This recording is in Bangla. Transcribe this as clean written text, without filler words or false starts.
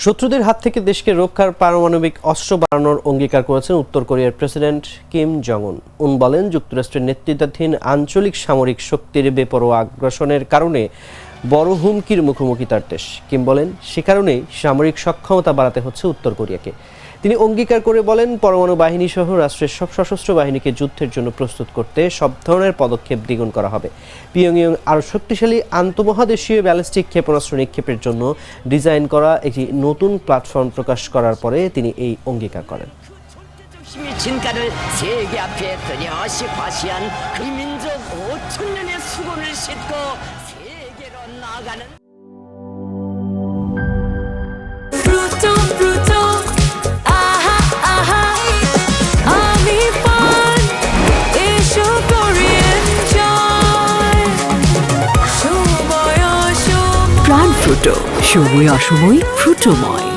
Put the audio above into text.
শত্রুদের হাত থেকে দেশকে রক্ষার পারমাণবিক অস্ত্র বাড়ানোর অঙ্গীকার করেছেন উত্তর কোরিয়ার প্রেসিডেন্ট কিম জং উন বলেন, যুক্তরাষ্ট্রের নেতৃত্বাধীন আঞ্চলিক সামরিক শক্তির বেপরোয়া আগ্রাসনের কারণে বড় হুমকির মুখোমুখি তার দেশ। কিম বলেন, সে কারণেই সামরিক সক্ষমতা বাড়াতে হচ্ছে উত্তর কোরিয়াকে। তিনি অঙ্গীকার করে বলেন, পরমাণু বাহিনী সহ রাষ্ট্রের সব সশস্ত্র বাহিনীকে যুদ্ধের জন্য প্রস্তুত করতে সব ধরনের পদক্ষেপ দ্বিগুণ করা হবে। পিয়ংইয়ং আরও শক্তিশালী আন্তঃমহাদেশীয় ব্যালিস্টিক ক্ষেপণাস্ত্র নিক্ষেপের জন্য ডিজাইন করা একটি নতুন প্ল্যাটফর্ম প্রকাশ করার পরে তিনি এই অঙ্গীকার করেন। 진가를 세계 앞에 뚜렷이 과시한 그 민족 5천 년의 수고를 싣고 세계로 나아가는 Fruto, fruto, aha, aha, army fun, it's your Korean joy. Shumoy, shumoy. প্রাণ ফ্রুটো, সময় অসময় ফ্রুটোময়।